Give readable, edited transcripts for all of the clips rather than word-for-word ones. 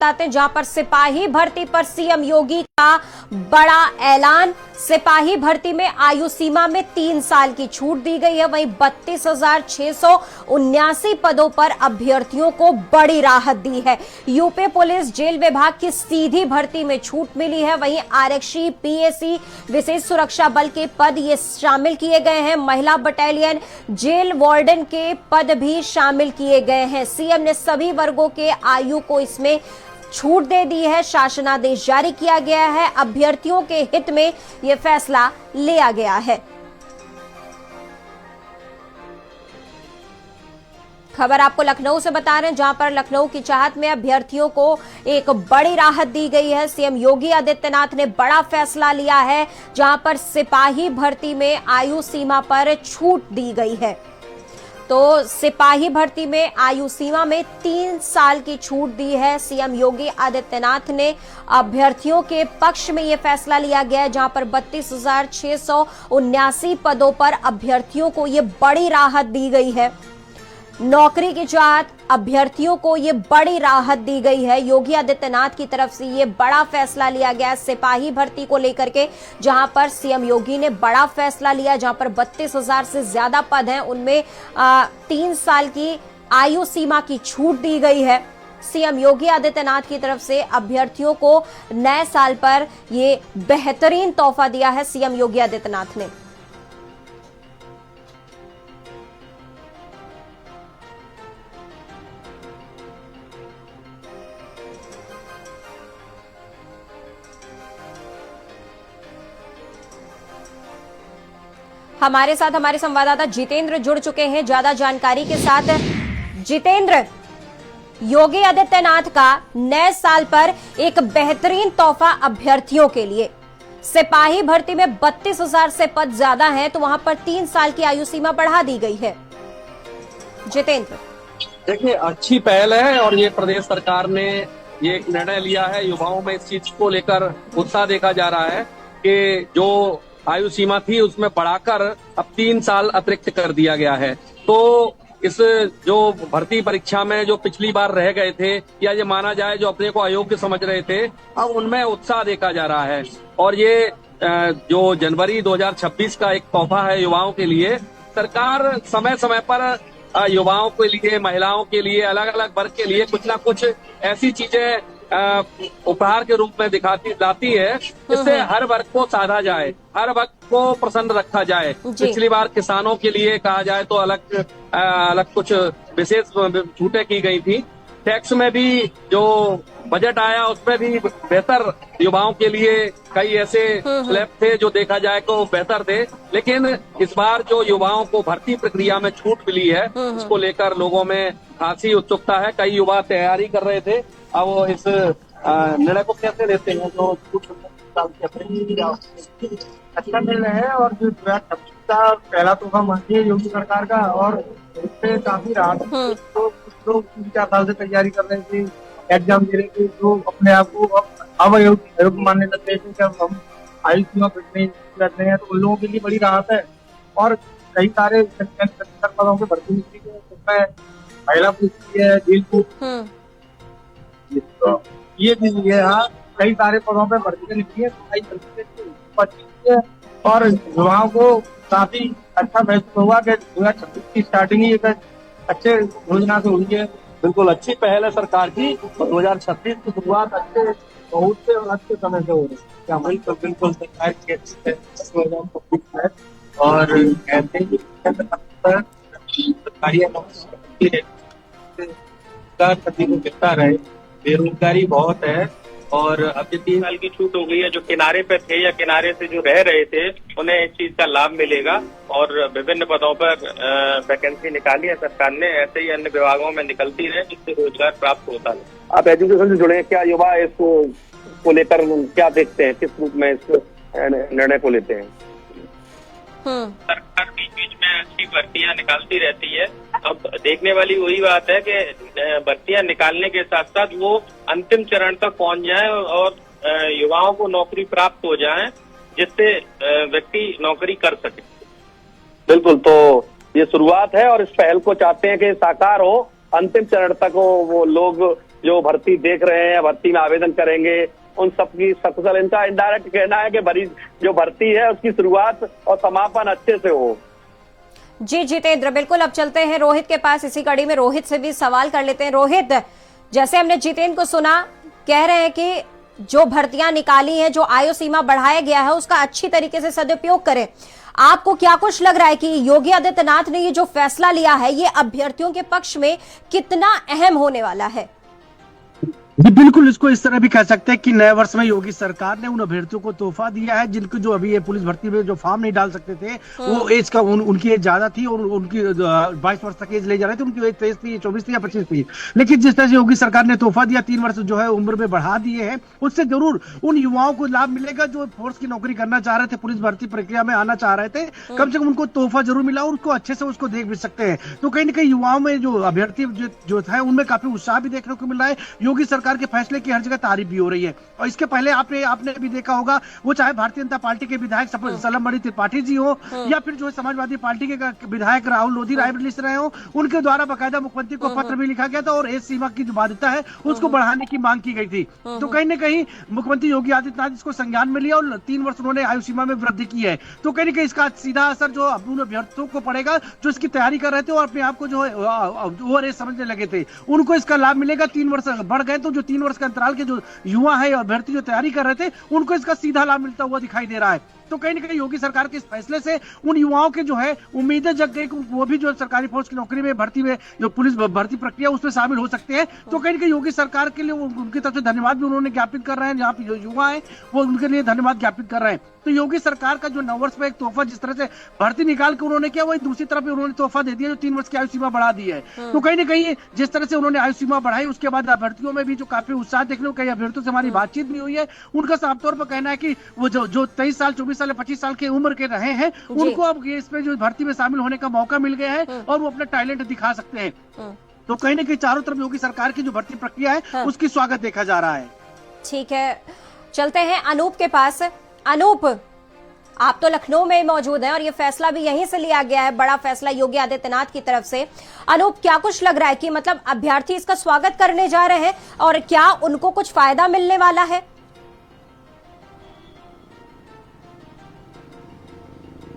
जहां पर सिपाही भर्ती पर सीएम योगी का बड़ा ऐलान। सिपाही भर्ती में आयु सीमा में 3 साल की छूट दी गई है। वहीं 32,679 पदों पर अभ्यर्थियों को बड़ी राहत दी है। यूपी पुलिस जेल विभाग की सीधी भर्ती में छूट मिली है। वहीं आरक्षी, पीएसी, विशेष सुरक्षा बल के पद ये शामिल किए गए हैं। महिला बटालियन, जेल वार्डन के पद भी शामिल किए गए हैं। सीएम ने सभी वर्गों के आयु को इसमें छूट दे दी है। शासनादेश जारी किया गया है। अभ्यर्थियों के हित में यह फैसला लिया गया है। खबर आपको लखनऊ से बता रहे हैं, जहां पर लखनऊ की चाहत में अभ्यर्थियों को एक बड़ी राहत दी गई है। सीएम योगी आदित्यनाथ ने बड़ा फैसला लिया है, जहां पर सिपाही भर्ती में आयु सीमा पर छूट दी गई है। तो सिपाही भर्ती में आयु सीमा में 3 साल की छूट दी है। सीएम योगी आदित्यनाथ ने अभ्यर्थियों के पक्ष में यह फैसला लिया गया है, जहां पर 32,679 पदों पर अभ्यर्थियों को यह बड़ी राहत दी गई है। नौकरी की चाहत अभ्यर्थियों को ये बड़ी राहत दी गई है। योगी आदित्यनाथ की तरफ से ये बड़ा फैसला लिया गया सिपाही भर्ती को लेकर के, जहां पर सीएम योगी ने बड़ा फैसला लिया, जहां पर 32,000 से ज्यादा पद हैं, उनमें 3 साल की आयु सीमा की छूट दी गई है। सीएम योगी आदित्यनाथ की तरफ से अभ्यर्थियों को नए साल पर ये बेहतरीन तोहफा दिया है सीएम योगी आदित्यनाथ ने। हमारे साथ हमारे संवाददाता जितेंद्र जुड़ चुके हैं ज्यादा जानकारी के साथ। जितेंद्र, योगी आदित्यनाथ का नए साल पर एक बेहतरीन तोहफा अभ्यर्थियों के लिए। सिपाही भर्ती में 32,000 से पद ज्यादा हैं, तो वहां पर 3 साल की आयु सीमा बढ़ा दी गई है। जितेंद्र, देखिए, अच्छी पहल है और ये प्रदेश सरकार ने ये एक निर्णय लिया है। युवाओं में इस चीज को लेकर उत्साह देखा जा रहा है कि जो आयु सीमा थी उसमें बढ़ाकर अब 3 साल अतिरिक्त कर दिया गया है। तो इस जो भर्ती परीक्षा में जो पिछली बार रह गए थे या ये माना जाए जो अपने को अयोग्य समझ रहे थे, अब उनमें उत्साह देखा जा रहा है। और ये जो जनवरी 2026 का एक तोहफा है युवाओं के लिए। सरकार समय समय पर युवाओं के लिए, महिलाओं के लिए, अलग अलग वर्ग के लिए कुछ ना कुछ ऐसी चीजें उपहार के रूप में लाती है, जिससे हर वर्ग को साधा जाए, हर वर्ग को प्रसन्न रखा जाए। पिछली बार किसानों के लिए कहा जाए तो अलग कुछ विशेष छूटें की गई थी। टैक्स में भी जो बजट आया उसमें भी बेहतर युवाओं के लिए कई ऐसे स्लैब थे जो देखा जाए तो बेहतर थे। लेकिन इस बार जो युवाओं को भर्ती प्रक्रिया में छूट मिली है, उसको लेकर लोगों में खासी उत्सुकता है। कई युवा तैयारी कर रहे थे। अब वो इस निर्णय को कैसे लेते हैं? जो अच्छा निर्णय है और जो 2026 का पहला तोहफा माननीय योगी सरकार का, और इससे काफी राहत। तो कुछ लोग 3-4 साल से तैयारी कर रहे थे, एग्जाम दे रहे थे, जो अपने आप को अब अयोग्य मानने लगते थे कि हम आयु सीमा फिट नहीं करते हैं, तो उन लोगों के लिए बड़ी राहत है। और कई सारे पदों पे भर्ती निकली है, जिसमें महिला पुलिस है, जेल पुलिस, ये भी है। हाँ, कई सारे पदों पे भर्ती निकली है, और युवाओं को काफी अच्छा महसूस हुआ कि 2026 की स्टार्टिंग ही एक अच्छे योजना से हुई है। बिल्कुल अच्छी पहल है सरकार की। 2026 की शुरुआत बहुत से और अच्छे समय से हो रही है। बिल्कुल सरकार की अच्छी है और ऐसे ही सरकारी को मिलता रहे। बेरोजगारी बहुत है और अब 3 साल की छूट हो गई है। जो किनारे पे थे या किनारे से जो रह रहे थे, उन्हें इस चीज का लाभ मिलेगा। और विभिन्न पदों पर वैकेंसी निकाली है सरकार ने, ऐसे ही अन्य विभागों में निकलती रहे, जिससे रोजगार प्राप्त होता है। आप एजुकेशन से जुड़े हैं, क्या युवा इसको लेकर क्या देखते हैं, किस रूप में इस निर्णय को लेते हैं? सरकार बीच बीच में अच्छी भर्तियां निकालती रहती है। अब देखने वाली वही बात है कि भर्तियां निकालने के साथ साथ वो अंतिम चरण तक पहुंच जाए और युवाओं को नौकरी प्राप्त हो जाए, जिससे व्यक्ति नौकरी कर सके। बिल्कुल, तो ये शुरुआत है और इस पहल को चाहते हैं कि साकार हो, अंतिम चरण तक हो, वो लोग जो भर्ती देख रहे हैं, भर्ती में आवेदन करेंगे, उन सबकी सकुशल, इनका इनडायरेक्ट कहना है कि जो भर्ती है उसकी शुरुआत और समापन अच्छे से हो। जी जितेंद्र, बिल्कुल। अब चलते हैं रोहित के पास, इसी कड़ी में रोहित से भी सवाल कर लेते हैं। रोहित, जैसे हमने जितेंद्र को सुना, कह रहे हैं कि जो भर्तियां निकाली हैं, जो आयु सीमा बढ़ाया गया है, उसका अच्छी तरीके से सदुपयोग करें। आपको क्या कुछ लग रहा है कि योगी आदित्यनाथ ने ये जो फैसला लिया है, ये अभ्यर्थियों के पक्ष में कितना अहम होने वाला है? जी बिल्कुल, इसको इस तरह भी कह सकते हैं कि नए वर्ष में योगी सरकार ने उन अभ्यर्थियों को तोहफा दिया है जिनको जो अभी ये पुलिस भर्ती में जो फॉर्म नहीं डाल सकते थे, वो एज का उनकी एज ज्यादा थी और उनकी 22 वर्ष तक एज ले जा रहे थे, उनकी एज 23 थी, 24 थी या 25 थी। लेकिन जिस तरह से योगी सरकार ने तोहफा दिया, 3 वर्ष जो है उम्र में बढ़ा दिए हैं, उससे जरूर उन युवाओं को लाभ मिलेगा जो फोर्स की नौकरी करना चाह रहे थे, पुलिस भर्ती प्रक्रिया में आना चाह रहे थे। कम से कम उनको तोहफा जरूर मिला और उसको अच्छे से उसको देख भी सकते हैं। तो कहीं ना कहीं युवाओं में जो अभ्यर्थी जो है उनमें काफी उत्साह भी देखने को मिल रहा है। योगी सरकार के फैसले की हर जगह तारीफ भी हो रही है। और इसके पहले आपने भी देखा होगा, वो चाहे भारतीय जनता पार्टी के विधायक सलमबड़ी त्रिपाठी जी हो या फिर जो है समाजवादी पार्टी के विधायक राहुल लोधी रायबरेली से रहे हो, उनके द्वारा बाकायदा मुख्यमंत्री को पत्र भी लिखा गया था और एज सीमा की जो बाध्यता है उसको बढ़ाने की मांग की गई थी। तो कहीं ना कहीं मुख्यमंत्री योगी आदित्यनाथ इसको संज्ञान में लिया और 3 वर्ष उन्होंने आयु सीमा में वृद्धि की है। तो कहीं ना कहीं इसका सीधा असर जो उन अभ्यर्थियों को पड़ेगा जो इसकी तैयारी कर रहे थे और अपने आप को जो है ओवर एज समझने लगे थे, उनको इसका लाभ मिलेगा। 3 वर्ष बढ़ गए तो जो 3 वर्ष का अंतराल के जो युवा है अभ्यर्थी जो तैयारी कर रहे थे, उनको इसका सीधा लाभ मिलता हुआ दिखाई दे रहा है। तो कहीं ना कहीं योगी सरकार के इस फैसले से उन युवाओं के जो है उम्मीदें जग गई, वो भी जो सरकारी फौज की नौकरी में भर्ती में जो पुलिस भर्ती प्रक्रिया उसमें शामिल हो सकते हैं। तो कहीं ना कहीं योगी सरकार के लिए उनकी तरफ से धन्यवाद भी उन्होंने ज्ञापित कर रहे हैं। जहाँ पे जो युवा है वो उनके लिए धन्यवाद ज्ञापित कर रहे हैं। तो योगी सरकार का जो नववर्ष में एक तोहफा जिस तरह से भर्ती निकाल के उन्होंने किया, वही दूसरी तरफ भी उन्होंने तोहफा दे दिया जो 3 वर्ष की आयु सीमा बढ़ा दी है। तो कहीं ना कहीं जिस तरह से उन्होंने आयु सीमा बढ़ाई, उसके बाद अभ्यर्थियों में भी जो काफी उत्साह देखने को, कई अभ्यर्थियों से हमारी बातचीत भी हुई है, उनका साफ तौर पर कहना है कि वो जो 23 साल 24 साल 25 साल के उम्र के रहे हैं, उनको अब इसमें जो भर्ती में शामिल होने का मौका मिल गया है और वो अपना टैलेंट दिखा सकते हैं। तो कहीं ना कहीं चारों तरफ योगी सरकार की जो भर्ती प्रक्रिया है उसकी स्वागत देखा जा रहा है। ठीक है, चलते हैं अनूप के पास। अनूप, आप तो लखनऊ में मौजूद हैं और ये फैसला भी यहीं से लिया गया है, बड़ा फैसला योगी आदित्यनाथ की तरफ से। अनूप, क्या कुछ लग रहा है कि मतलब अभ्यर्थी इसका स्वागत करने जा रहे हैं और क्या उनको कुछ फायदा मिलने वाला है?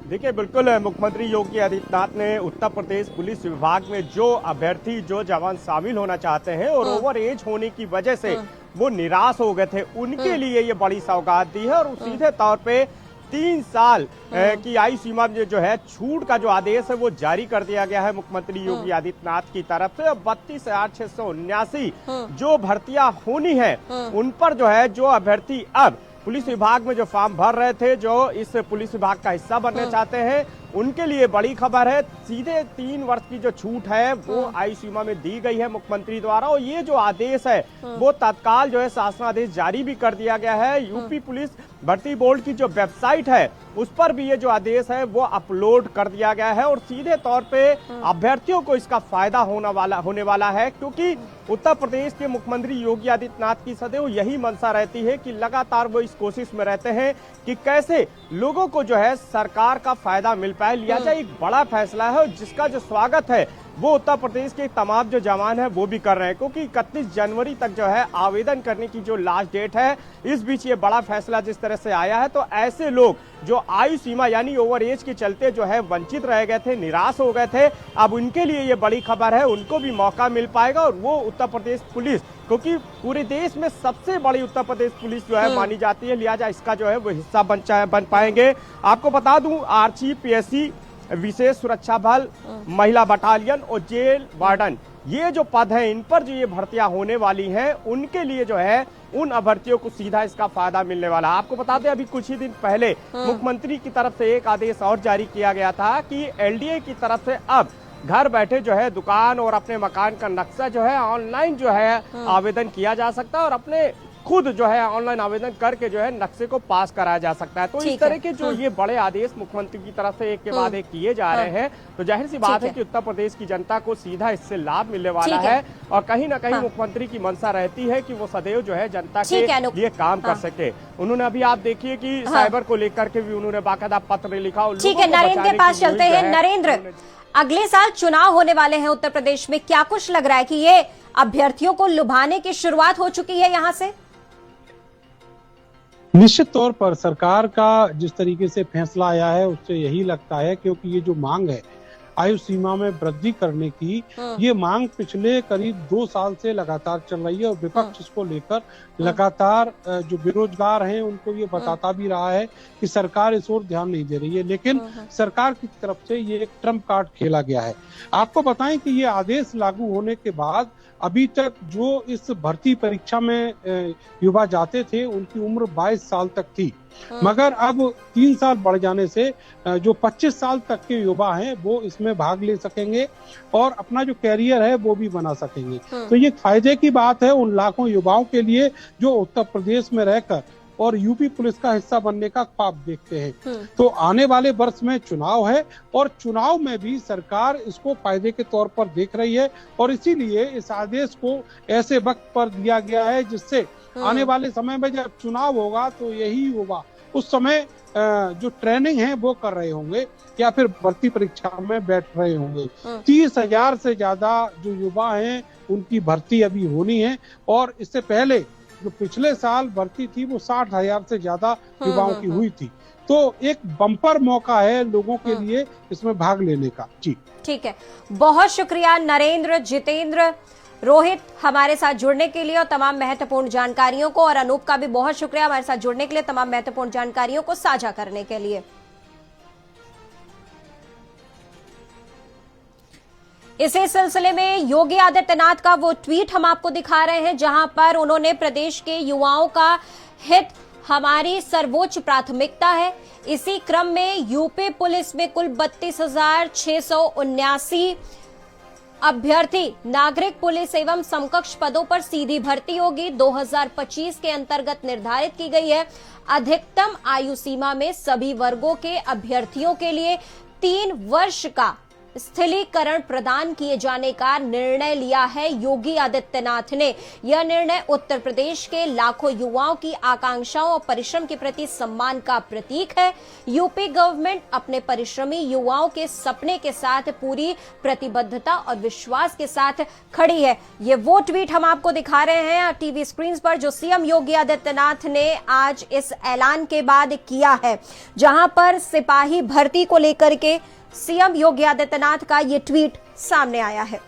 देखिए, बिल्कुल मुख्यमंत्री योगी आदित्यनाथ ने उत्तर प्रदेश पुलिस विभाग में जो अभ्यर्थी जो जवान शामिल होना चाहते हैं और ओवर एज होने की वजह से वो निराश हो गए थे, उनके लिए ये बड़ी सौगात दी है। और सीधे तौर पे 3 साल की आयु सीमा में जो है छूट का जो आदेश है वो जारी कर दिया गया है मुख्यमंत्री योगी आदित्यनाथ की तरफ से। 32,679 जो भर्तियां होनी है उन पर जो है जो अभ्यर्थी अब पुलिस विभाग में जो फॉर्म भर रहे थे, जो इस पुलिस विभाग का हिस्सा बनना चाहते हैं, उनके लिए बड़ी खबर है। सीधे 3 वर्ष की जो छूट है वो आयु सीमा में दी गई है मुख्यमंत्री द्वारा। और ये जो आदेश है वो तत्काल जो है शासनादेश जारी भी कर दिया गया है। यूपी पुलिस भर्ती बोर्ड की जो वेबसाइट है उस पर भी ये जो आदेश है वो अपलोड कर दिया गया है। और सीधे तौर पे अभ्यर्थियों को इसका फायदा होने वाला है, क्योंकि उत्तर प्रदेश के मुख्यमंत्री योगी आदित्यनाथ की सदैव यही मंशा रहती है कि लगातार वो इस कोशिश में रहते हैं कि कैसे लोगों को जो है सरकार का फायदा मिल पाए। लिहाजा एक बड़ा फैसला है और जिसका जो स्वागत है वो उत्तर प्रदेश के तमाम जो जवान है वो भी कर रहे हैं, क्योंकि 31 जनवरी तक जो है आवेदन करने की जो लास्ट डेट है, इस बीच ये बड़ा फैसला जिस तरह से आया है, तो ऐसे लोग जो आयु सीमा यानी ओवर एज के चलते जो है वंचित रह गए थे, निराश हो गए थे, अब उनके लिए ये बड़ी खबर है, उनको भी मौका मिल पाएगा। और वो उत्तर प्रदेश पुलिस, क्योंकि पूरे देश में सबसे बड़ी उत्तर प्रदेश पुलिस जो है मानी जाती है, लिहाजा इसका जो है वो हिस्सा बन पाएंगे। आपको बता दूं, आर्ची, पीएससी, विशेष सुरक्षा बल, महिला बटालियन और जेल वार्डन, ये जो पद हैं, इन पर जो ये भर्तियां होने वाली हैं, उनके लिए जो है उन अभ्यर्थियों को सीधा इसका फायदा मिलने वाला। आपको बता दें, अभी कुछ ही दिन पहले मुख्यमंत्री की तरफ से एक आदेश और जारी किया गया था कि एलडीए की तरफ से अब घर बैठे जो है दुकान और अपने मकान का नक्शा जो है ऑनलाइन जो है आवेदन किया जा सकता है और अपने खुद जो है ऑनलाइन आवेदन करके जो है नक्शे को पास कराया जा सकता है। तो इस तरह के जो ये बड़े आदेश मुख्यमंत्री की तरफ से एक के बाद एक किए जा रहे हैं, तो जाहिर सी बात है कि उत्तर प्रदेश की जनता को सीधा इससे लाभ मिलने वाला है। और कहीं ना कहीं मुख्यमंत्री की मंशा रहती है कि वो सदैव जो है जनता के लिए काम कर सके। उन्होंने अभी आप देखिए कि साइबर को लेकर के भी उन्होंने बाकायदा पत्र लिखा। ठीक है, नरेंद्र के पास चलते हैं। नरेंद्र, अगले साल चुनाव होने वाले हैं उत्तर प्रदेश में, क्या कुछ लग रहा है कि ये अभ्यर्थियों को लुभाने की शुरुआत हो चुकी है यहां से? निश्चित तौर पर सरकार का जिस तरीके से फैसला आया है उससे यही लगता है, क्योंकि ये जो मांग है आयु सीमा में वृद्धि करने की, ये मांग पिछले करीब 2 साल से लगातार चल रही है और विपक्ष इसको लेकर लगातार जो बेरोजगार हैं उनको ये बताता भी रहा है कि सरकार इस ओर ध्यान नहीं दे रही है। लेकिन सरकार की तरफ से ये एक ट्रम्प कार्ड खेला गया है। आपको बताएं कि ये आदेश लागू होने के बाद अभी तक जो इस भर्ती परीक्षा में युवा जाते थे उनकी उम्र 22 साल तक थी, मगर अब 3 साल बढ़ जाने से जो 25 साल तक के युवा हैं वो इसमें भाग ले सकेंगे और अपना जो कैरियर है वो भी बना सकेंगे। तो ये फायदे की बात है उन लाखों युवाओं के लिए जो उत्तर प्रदेश में रहकर और यूपी पुलिस का हिस्सा बनने का ख्वाब देखते हैं। तो आने वाले वर्ष में चुनाव है और चुनाव में भी सरकार इसको फायदे के तौर पर देख रही है और इसीलिए इस आदेश को ऐसे वक्त पर दिया गया है जिससे आने वाले समय में जब चुनाव होगा तो यही युवा उस समय जो ट्रेनिंग है वो कर रहे होंगे या फिर भर्ती परीक्षा में बैठ रहे होंगे। 30,000 से ज्यादा जो युवा हैं उनकी भर्ती अभी होनी है और इससे पहले जो पिछले साल भर्ती थी वो 60,000 से ज्यादा युवाओं की हुई थी। तो एक बम्पर मौका है लोगों के लिए इसमें भाग लेने का। जी ठीक है, बहुत शुक्रिया नरेंद्र, जितेंद्र, रोहित हमारे साथ जुड़ने के लिए और तमाम महत्वपूर्ण जानकारियों को, और अनूप का भी बहुत शुक्रिया हमारे साथ जुड़ने के लिए, तमाम महत्वपूर्ण जानकारियों को साझा करने के लिए। इसी सिलसिले में योगी आदित्यनाथ का वो ट्वीट हम आपको दिखा रहे हैं जहां पर उन्होंने प्रदेश के युवाओं का हित हमारी सर्वोच्च प्राथमिकता है। इसी क्रम में यूपी पुलिस में कुल 32,679 अभ्यर्थी नागरिक पुलिस एवं समकक्ष पदों पर सीधी भर्ती होगी। 2025 के अंतर्गत निर्धारित की गई है। अधिकतम आयु सीमा में सभी वर्गों के अभ्यर्थियों के लिए 3 वर्ष का स्थलीकरण प्रदान किए जाने का निर्णय लिया है योगी आदित्यनाथ ने। यह निर्णय उत्तर प्रदेश के लाखों युवाओं की आकांक्षाओं और परिश्रम के प्रति सम्मान का प्रतीक है। यूपी गवर्नमेंट अपने परिश्रमी युवाओं के सपने के साथ पूरी प्रतिबद्धता और विश्वास के साथ खड़ी है। ये वो ट्वीट हम आपको दिखा रहे हैं टीवी स्क्रीन पर जो सीएम योगी आदित्यनाथ ने आज इस ऐलान के बाद किया है, जहां पर सिपाही भर्ती को लेकर के सीएम योगी आदित्यनाथ का ये ट्वीट सामने आया है।